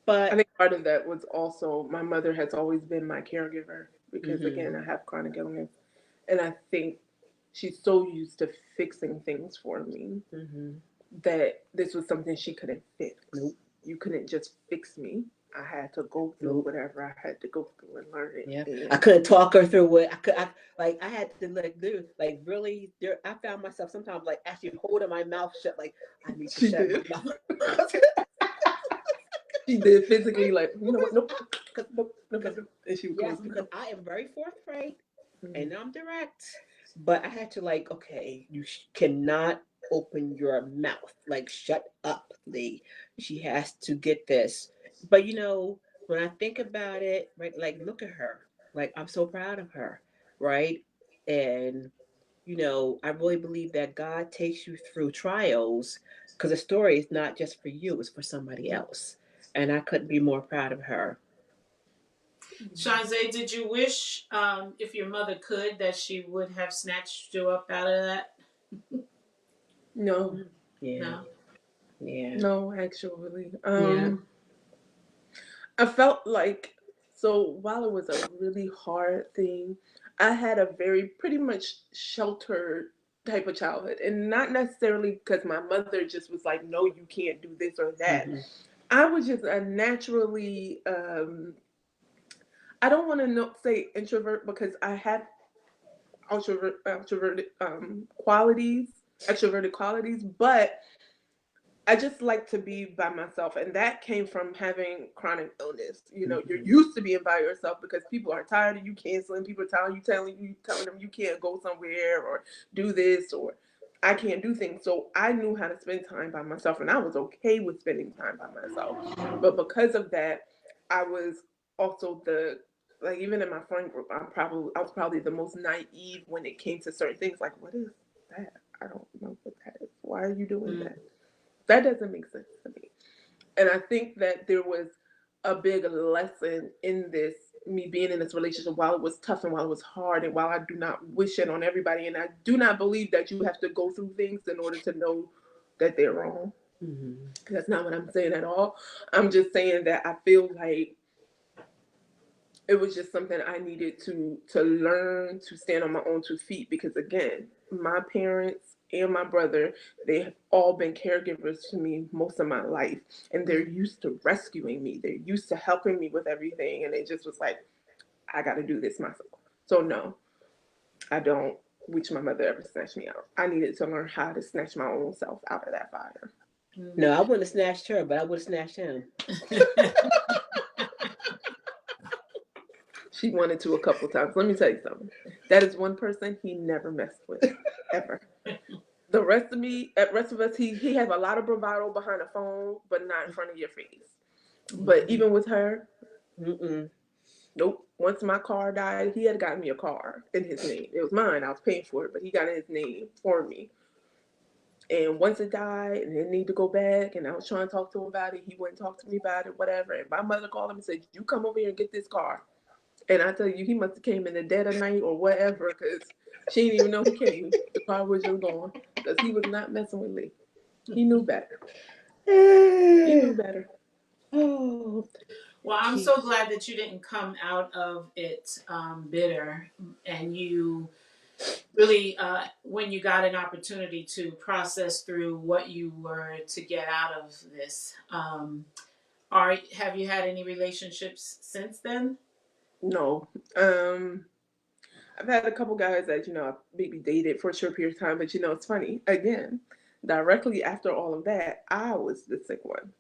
but think part of that was also my mother has always been my caregiver because mhm, again I have chronic illness, and I think she's so used to fixing things for me mhm, that this was something she couldn't fix. nope, You couldn't just fix me. I had to go through nope. whatever I had to go through and learn it. Yeah, I And couldn't talk her through it. I had to like do like really. There, I found myself sometimes like actually holding my mouth shut. Like I need to she shut my did. mouth. She did physically, like, you know what? Nope. Nope. Nope. Because Nope. Nope. And she would yes, close her because mouth. I am very forthright Mm. and I'm direct. But I had to like, okay, you cannot open your mouth. Like, shut up, Lee. She has to get this. But when I think about it, right, like, look at her. Like, I'm so proud of her, right? And I really believe that God takes you through trials because the story is not just for you; it's for somebody else. And I couldn't be more proud of her. Shanzae, did you wish, if your mother could, that she would have snatched you up out of that? No. Mm. Yeah, No. yeah, No, actually. yeah. I felt like, so while it was a really hard thing, I had a very pretty much sheltered type of childhood. And not necessarily because my mother just was like, no, you can't do this or that. Mm-hmm. I was just a naturally, I don't want to say introvert because I had extroverted qualities, extroverted qualities, but I just like to be by myself, and that came from having chronic illness. You're Mm-hmm. used to being by yourself because people are tired of you canceling. People are telling them you can't go somewhere or do this or I can't do things. So I knew how to spend time by myself, and I was okay with spending time by myself. But because of that, I was also the like even in my friend group, I was probably the most naive when it came to certain things. Like, what is that? I don't know what that is. Why are you doing Mm. that? That doesn't make sense to me. And I think that there was a big lesson in this, me being in this relationship while it was tough and while it was hard and while I do not wish it on everybody. And I do not believe that you have to go through things in order to know that they're wrong. Mm-hmm. That's not what I'm saying at all. I'm just saying that I feel like it was just something I needed to learn to stand on my own two feet because again, my parents and my brother, they have all been caregivers to me most of my life and they're used to rescuing me. They're used to helping me with everything and it just was like I got to do this myself. So no, I don't wish my mother ever snatched me out. I needed to learn how to snatch my own self out of that fire. No, I wouldn't have snatched her, but I would have snatched him. Mm. She wanted to a couple times. Let me tell you something. That is one person he never messed with ever. The rest of us, he has a lot of bravado behind the phone, but not in front of your face. But Mm. even with her, Mm-mm. nope. Once my car died, he had gotten me a car in his name. It was mine. I was paying for it, but he got in his name for me. And once it died, and it needed to go back, and I was trying to talk to him about it, he wouldn't talk to me about it, whatever. And my mother called him and said, "You come over here and get this car." And I tell you, he must have came in the dead of night or whatever, because she didn't even know he came. The car was just gone, because he was not messing with Lee. He knew better. He knew better. Oh, Well, I'm so glad that you didn't come out of it bitter, and you really, when you got an opportunity to process through what you were to get out of this. Have you had any relationships since then? No. I've had a couple guys that, I maybe dated for a short period of time, but it's funny. Again, directly after all of that, I was the sick one.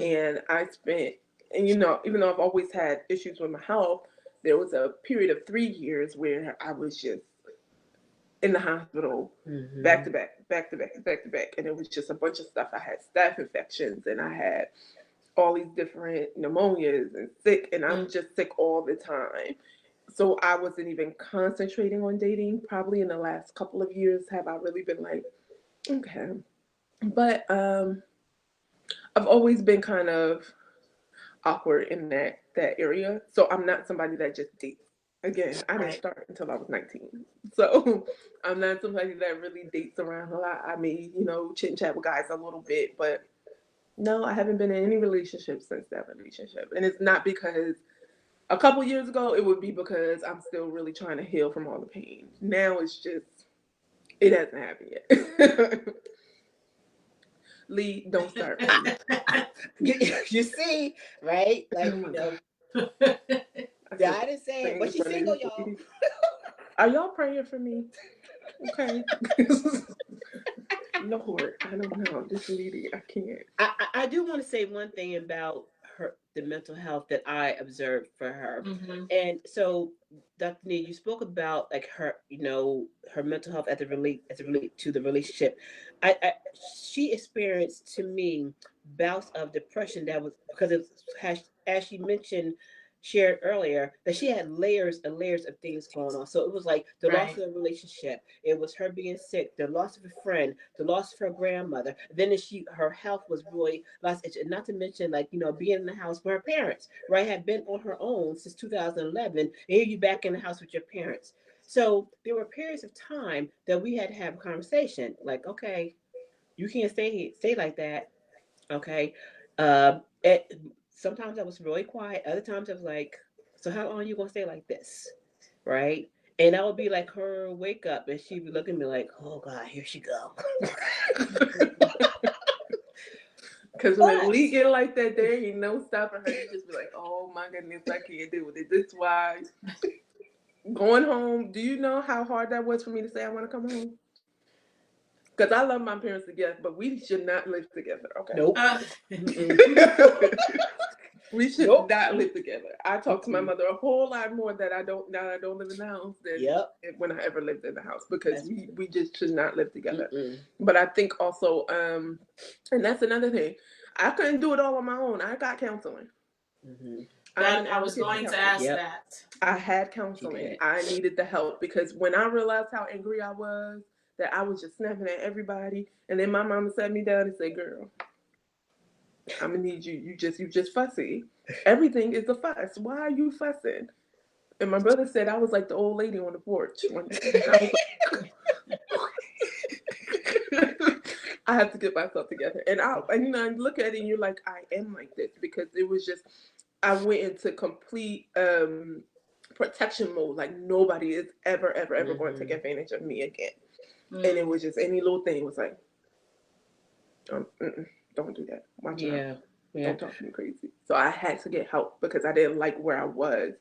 And I spent, and even though I've always had issues with my health, there was a period of 3 years where I was just in the hospital, back to back, back to back, back to back. And it was just a bunch of stuff. I had staph infections and I had all these different pneumonias and sick, and I'm just sick all the time. So I wasn't even concentrating on dating. Probably in the last couple of years have I really been like, okay. But I've always been kind of awkward in that area. So I'm not somebody that just dates. Again, I didn't start until I was 19. So I'm not somebody that really dates around a lot. I may, chit and chat with guys a little bit, but no, I haven't been in any relationship since that relationship. And it's not because a couple years ago, it would be because I'm still really trying to heal from all the pain. Now it's just, it hasn't happened yet. Lee, don't start, please. you see, right? Like, I didn't say it, but she's single, y'all. Are y'all praying for me? Okay. Lord, I don't know. This lady, I can't. I do want to say one thing about the mental health that I observed for her. And so, Dr. Need, you spoke about like her, her mental health as it relate to the relationship. She experienced, to me, bouts of depression that was because it was, as she mentioned, shared earlier, that she had layers and layers of things going on. So it was like the loss of a relationship, it was her being sick, the loss of a friend, the loss of her grandmother. Then her health was really lost. Not to mention, like, being in the house with her parents, right? Had been on her own since 2011, and here you back in the house with your parents. So there were periods of time that we had to have a conversation, like, okay, you can't stay like that, okay. It, sometimes I was really quiet. Other times I was like, so how long are you gonna stay like this, right? And I would be like her wake up, and she'd be looking at me like, oh God, here she go. Because when Lee get like that, there ain't no stopping her. You just be like, oh my goodness, I can't deal with it. This is why going home. Do you know how hard that was for me to say I want to come home? Because I love my parents together, but we should not live together. Okay. Nope. We should not live together. I talk to my mother a whole lot more that I don't live in the house than when I ever lived in the house, because we just should not live together. But I think also, and that's another thing, I couldn't do it all on my own. I got counseling. I was going to ask that. I had counseling. I needed the help because when I realized how angry I was, that I was just snapping at everybody, and then my mama sat me down and said, "Girl, I'm gonna need you. You just fussy. Everything is a fuss. Why are you fussing?" And my brother said I was like the old lady on the porch one day. And I was like, I have to get myself together. And I look at it and you're like, I am like this, because it was just, I went into complete protection mode. Like nobody is ever going to take advantage of me again. And it was just any little thing was like, don't do that. Watch out. Don't talk to me crazy. So I had to get help because I didn't like where I was.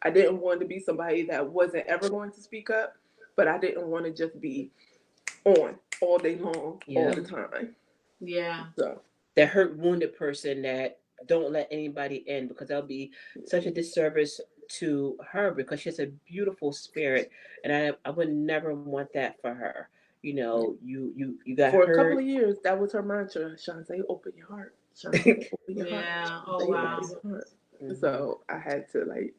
I didn't want to be somebody that wasn't ever going to speak up, but I didn't want to just be on all day long, all the time. Yeah. So that hurt, wounded person that don't let anybody in, because that'll be such a disservice to her, because she has a beautiful spirit, and I would never want that for her. You got for hurt. A couple of years, that was her mantra. Shanzae, open your heart. Shanzae, open your heart. Yeah. Oh wow. Open your heart. So I had to like.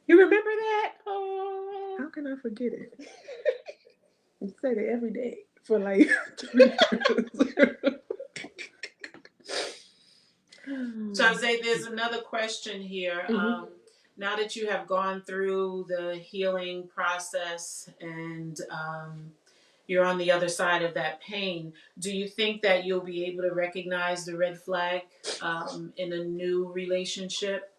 You remember that? Oh. How can I forget it? You say it every day for like 3 years. Shanzae, there's another question here. now that you have gone through the healing process and you're on the other side of that pain, do you think that you'll be able to recognize the red flag in a new relationship?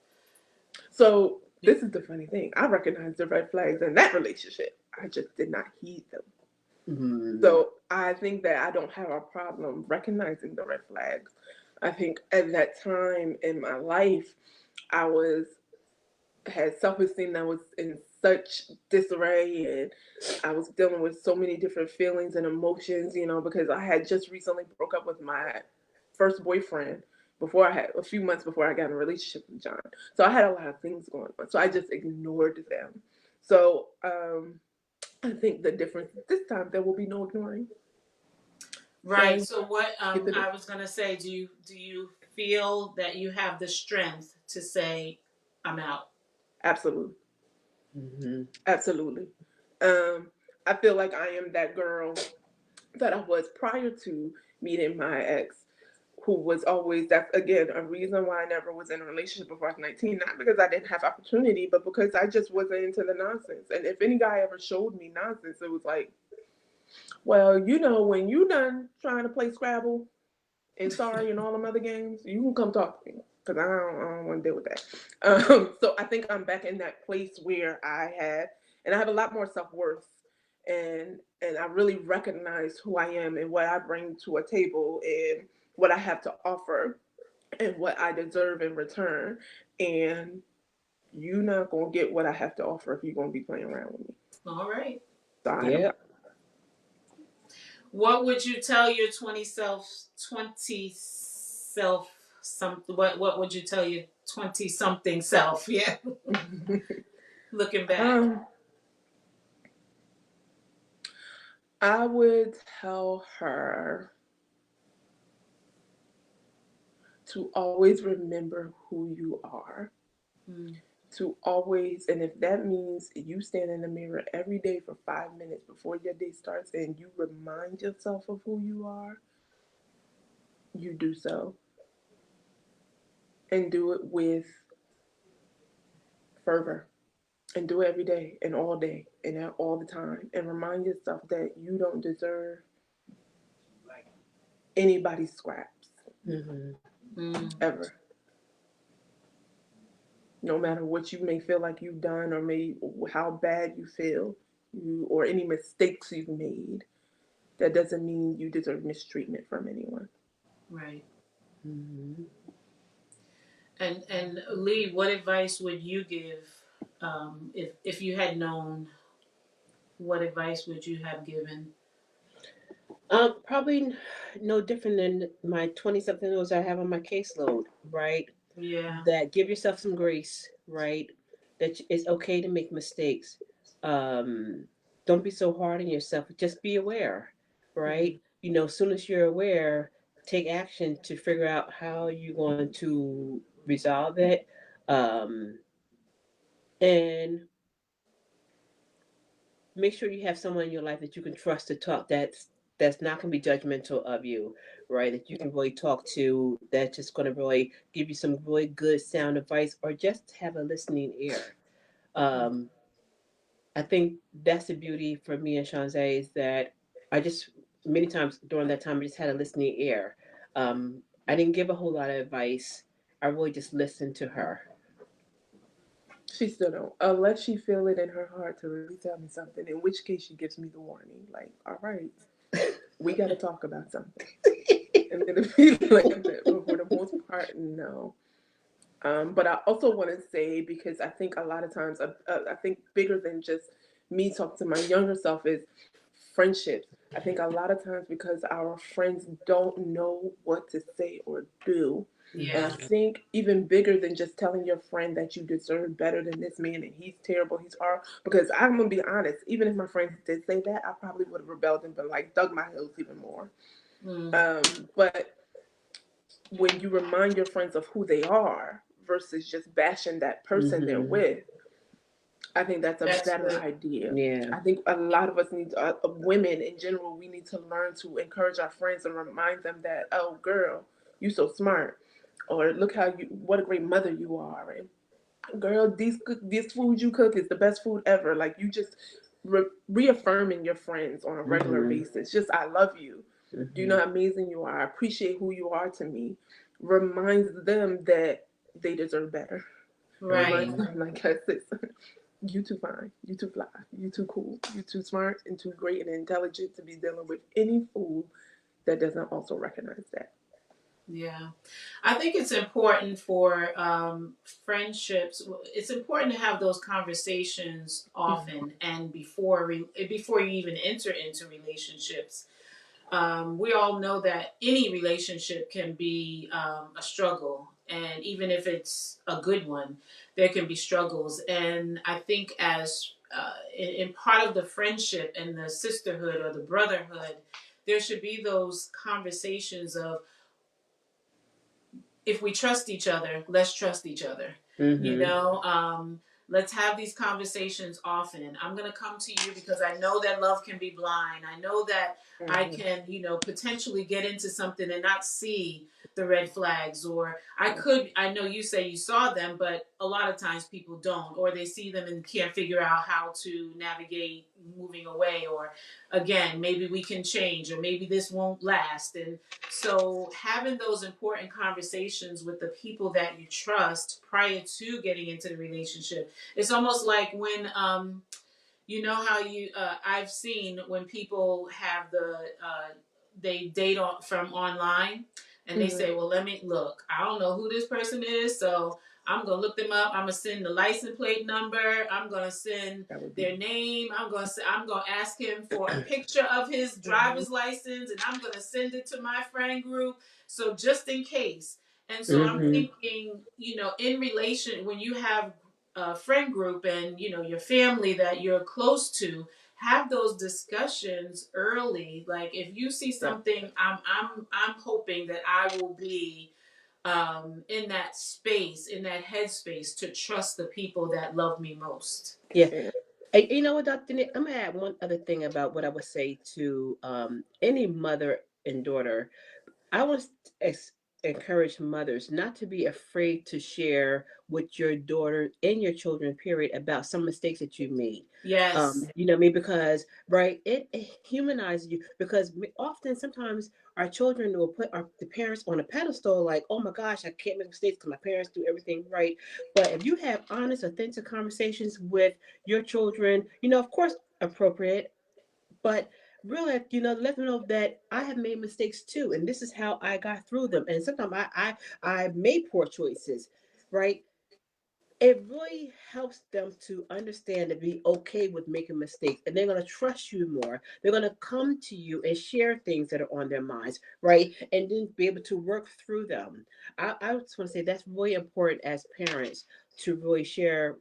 So this is the funny thing. I recognize the red flags in that relationship. I just did not heed them. Mm-hmm. So I think that I don't have a problem recognizing the red flags. I think at that time in my life, I was had self esteem that was in such disarray, and I was dealing with so many different feelings and emotions, because I had just recently broke up with my first boyfriend before I had a few months before I got in a relationship with John. So I had a lot of things going on. So I just ignored them. So I think the difference this time there will be no ignoring. Right. Saying So what get to the I was gonna say, do you feel that you have the strength to say, I'm out? absolutely. Mm-hmm. Absolutely. Um, I feel like I am that girl that I was prior to meeting my ex, who was always, that's again a reason why I never was in a relationship before I was 19. Not because I didn't have opportunity, but because I just wasn't into the nonsense. And if any guy ever showed me nonsense, it was like, well, when you done trying to play Scrabble and Sorry and all them other games, you can come talk to me because I don't want to deal with that. So I think I'm back in that place where and I have a lot more self worth, and I really recognize who I am and what I bring to a table and what I have to offer and what I deserve in return. And you're not gonna get what I have to offer if you're gonna be playing around with me. All right. So I am. Yeah. What would you tell your 20 self something? What would you tell your 20 something self? Yeah, looking back. um, I would tell her to always remember who you are. Mm, To always, and if that means you stand in the mirror every day for 5 minutes before your day starts and you remind yourself of who you are, you do so. And do it with fervor. And do it every day and all the time. And remind yourself that you don't deserve anybody's scraps Mm-hmm. mm, ever. No matter what you may feel like you've done or how bad you feel, or any mistakes you've made, that doesn't mean you deserve mistreatment from anyone. right. Mm-hmm. And Lee, what advice would you give if you had known? What advice would you have given? Probably no different than my 20 something years I have on my caseload, right? Yeah. That give yourself some grace, right? That it's okay to make mistakes. Don't be so hard on yourself. Just be aware, Mm, right? As soon as you're aware, take action to figure out how you're going to resolve it. Um, and make sure you have someone in your life that you can trust to talk that's not going to be judgmental of you, right? That you can really talk to, that's just going to really give you some really good sound advice, or just have a listening ear. mm, um, I think that's the beauty for me and Shanzae, is that I just, many times during that time, I just had a listening ear. I didn't give a whole lot of advice. I really just listened to her. She still don't, unless she feel it in her heart to really tell me something. In which case, she gives me the warning, like, "All right, we got to talk about something," and then it be like that. But for the most part, no. But I also want to say, because I think a lot of times, I think bigger than just me talking to my younger self is friendships. I think a lot of times because our friends don't know what to say or do. And I yeah. Mm-hmm. think even bigger than just telling your friend that you deserve better than this man and he's terrible, he's hard. Because I'm gonna be honest, even if my friends did say that, I probably would have rebelled and been like dug my heels even more. Mm, But when you remind your friends of who they are versus just bashing that person they're Mm-hmm. with, I think that's a that's better good. idea. Yeah. I think a lot of us need women in general, we need to learn to encourage our friends and remind them that, oh, girl, you so smart, or look how what a great mother you are, and girl, this food you cook is the best food ever. Like you just reaffirming your friends on a regular Mhm. basis. Just I love you. Do you know Mhm. how amazing you are? I appreciate who you are to me. Reminds them that they deserve better. Right. Reminds Mhm. them like I said, you too fine, you too fly, you too cool, you too smart and too great and intelligent to be dealing with any fool that doesn't also recognize that. Yeah. I think it's important for friendships. It's important to have those conversations often and before you even enter into relationships. We all know that any relationship can be a struggle, and even if it's a good one, there can be struggles. And I think as in part of the friendship and the sisterhood or the brotherhood, there should be those conversations of, if we trust each other, let's trust each other. You Mhm. know, let's have these conversations often. I'm going to come to you because I know that love can be blind. I know that I Mm-hmm. can, potentially get into something and not see the red flags. Or I know you say you saw them, but a lot of times people don't, or they see them and can't figure out how to navigate moving away. Or again, maybe we can change, or maybe this won't last. And so having those important conversations with the people that you trust prior to getting into the relationship, it's almost like when you know how I've seen when people have they date from online, and they Mm-hmm. say, well, let me look, I don't know who this person is, so I'm gonna look them up. I'm gonna send the license plate number. I'm gonna send That would be. their name. I'm gonna ask him for a picture of his Mm-hmm. driver's license, and I'm gonna send it to my friend group, so just in case. And so I'm Mhm. thinking, in relation, when you have friend group and your family that you're close to, have those discussions early. Like if you see Yeah. something, I'm hoping that I will be in that space, in that headspace, to trust the people that love me most. Yeah. Yeah. You know what, Dr. Nick? I'm gonna add one other thing about what I would say to any mother and daughter. I want to encourage mothers not to be afraid to share with your daughter and your children, period, about some mistakes that you made. Yes. You know what I mean? Because, right, it humanizes you. Because often, sometimes our children will put the parents on a pedestal, like, oh my gosh, I can't make mistakes because my parents do everything right. But if you have honest, authentic conversations with your children, of course, appropriate, but really, let them know that I have made mistakes too, and this is how I got through them. And sometimes I made poor choices, right? It really helps them to understand and be okay with making mistakes, and they're going to trust you more. They're going to come to you and share things that are on their minds, right? And then be able to work through them. I just want to say that's really important as parents to really share.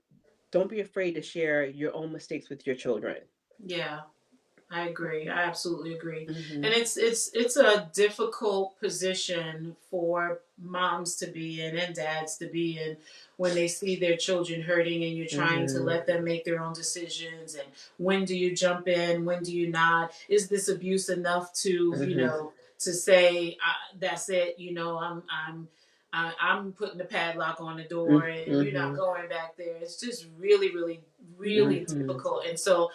Don't be afraid to share your own mistakes with your children. Yeah. I agree. I absolutely agree. Mm-hmm. And it's a difficult position for moms to be in and dads to be in when they see their children hurting and you're trying to Mm-hmm. let them make their own decisions. And when do you jump in? When do you not? Is this abuse enough to, Mm-hmm. to say that's it, I'm putting the padlock on the door and you're not Mm-hmm. going back there. It's just really, really, really Mm-hmm. difficult. And so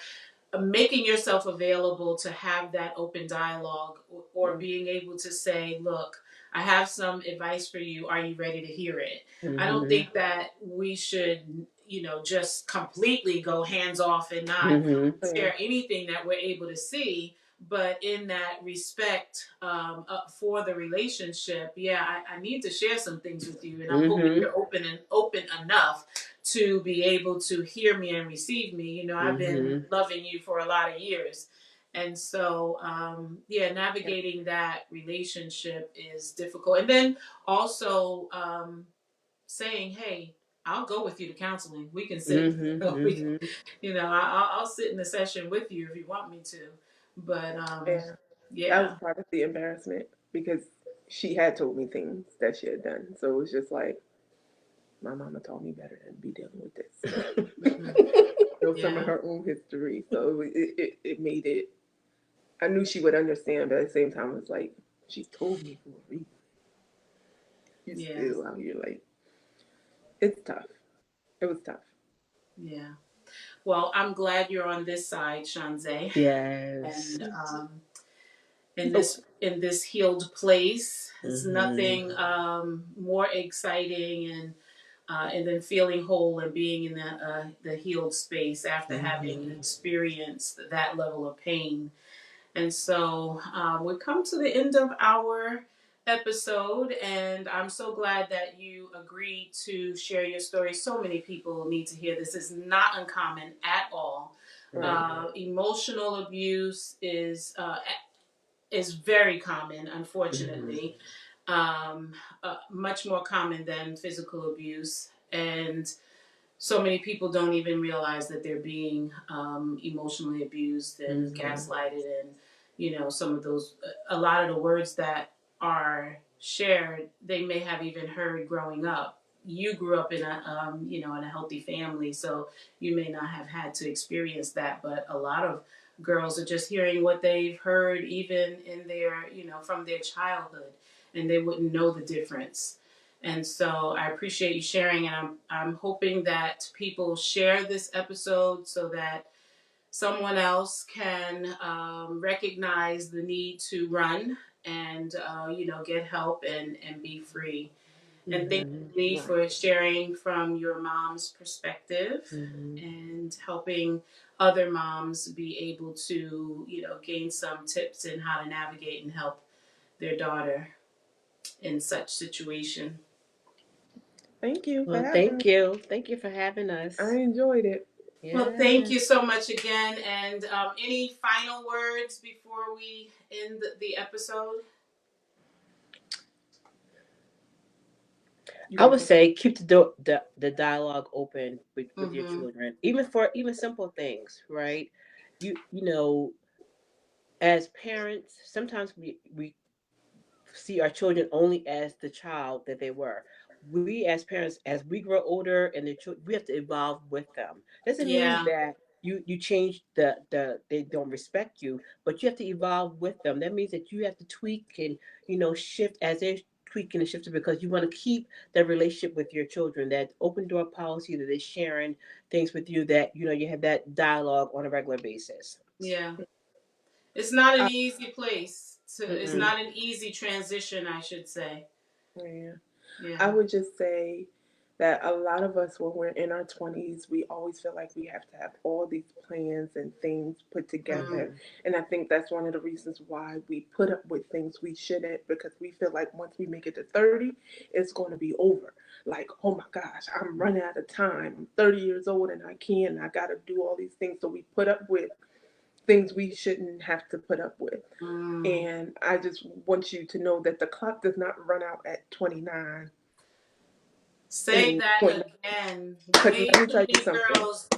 making yourself available to have that open dialogue, or being able to say, look, I have some advice for you, are you ready to hear it? I don't Mm-hmm. think that we should just completely go hands off and not Mm-hmm. Yeah. share anything that we're able to see. But in that respect, for the relationship, yeah, I need to share some things with you, and I'm hoping Mm-hmm. you're open enough to be able to hear me and receive me. I've been Mm-hmm. loving you for a lot of years. And so, yeah, navigating that relationship is difficult. And then also saying, hey, I'll go with you to counseling. We can sit, Mm-hmm. I'll sit in the session with you if you want me to. But Yeah. That was yeah, part of the embarrassment because she had told me things that she had done. So it was just like, my mama taught me better than be dealing with this. But hmm, you know some of yeah, her own history. So it made it, I knew she would understand, but at the same time, it's like, she told me for a reason. You yeah, still out here like, it's tough. It was tough. Yeah. Well, I'm glad you're on this side, Shanzae, Yes. and Oh, in this healed place. It's Mm-hmm. nothing more exciting and then feeling whole and being in the healed space after having Mm-hmm. experienced that level of pain. And so we come to the end of our episode, and I'm so glad that you agreed to share your story. So many people need to hear this. It's not uncommon at all. right. Emotional abuse is very common, Mm-hmm. unfortunately, much more common than physical abuse. And so many people don't even realize that they're being emotionally abused and Mm-hmm. gaslighted, and some of those, a lot of the words that are shared, they may have even heard growing up. You grew up in a in a healthy family, so you may not have had to experience that, but a lot of girls are just hearing what they've heard even in their from their childhood, and they wouldn't know the difference. And so I appreciate you sharing, and I'm hoping that people share this episode so that someone else can recognize the need to run and get help and be free. And thank Mm-hmm. you, Lee, Right. for sharing from your mom's perspective Mm-hmm. and helping other moms be able to gain some tips in how to navigate and help their daughter in such situation. Thank you for Well, having me. thank you. Thank you for having I us. enjoyed it. Well, thank you Yes. so much again. And any final words before we end the episode? You I got would to. say keep the dialogue open with your Mm-hmm. children, even for even simple things, right? You know, as parents, sometimes we see our children only as the child that they were. We as parents, as we grow older and the children, we have to evolve with them. Doesn't mean Yeah, that you change they don't respect you, but you have to evolve with them. That means that you have to tweak and shift as they're tweaking and shifting because you want to keep that relationship with your children, that open door policy that they're sharing things with you, that you have that dialogue on a regular basis. yeah. It's not an I, easy place to. It's Mm-mm. not an easy transition, I should say. yeah. I Yeah. would just say that a lot of us, when we're in our 20s, we always feel like we have to have all these plans and things put together. Mm-hmm. And I think that's one of the reasons why we put up with things we shouldn't, because we feel like once we make it to 30, it's going to be over. Like, oh my gosh, I'm running out of time. I'm 30 years old and I got to do all these things. So we put up with things we shouldn't have to put up with. Mm. And I just want you to know that the clock does not run out at 29 Say and that 20. again. Because Way let me too tell you many something. girls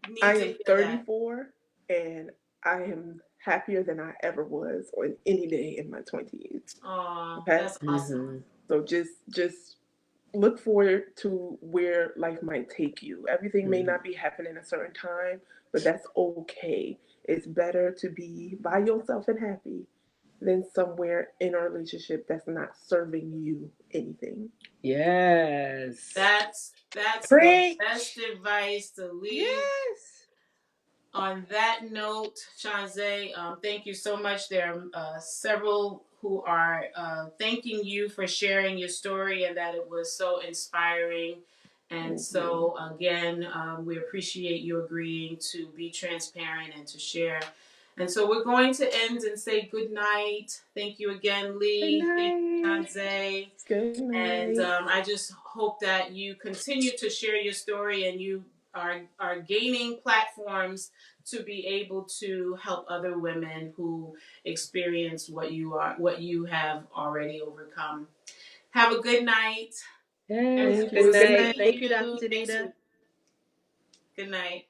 need I to am hear that. 34 and I am happier than I ever was on any day in my 20s. Oh, Okay? that's awesome. Mm-hmm. So just look forward to where life might take you. Everything may Mm-hmm. not be happening a certain time, but that's okay. It's better to be by yourself and happy than somewhere in a relationship that's not serving you anything. Yes. That's the best Preach. advice to leave. Yes. On that note, Shanzae, thank you so much. There are several who are thanking you for sharing your story and that it was so inspiring. And Thank you. so, again, we appreciate you agreeing to be transparent and to share. And so, we're going to end and say good night. Thank you again, Good Lee. Thank you, night. Shanzae. Good And night. I just hope that you continue to share your story and you are gaining platforms to be able to help other women who experience what you have already overcome. Have a good night, and we Yes. Thank will Good you. Good night. night. see Thank you, Dr. you next Danita. week. Good night.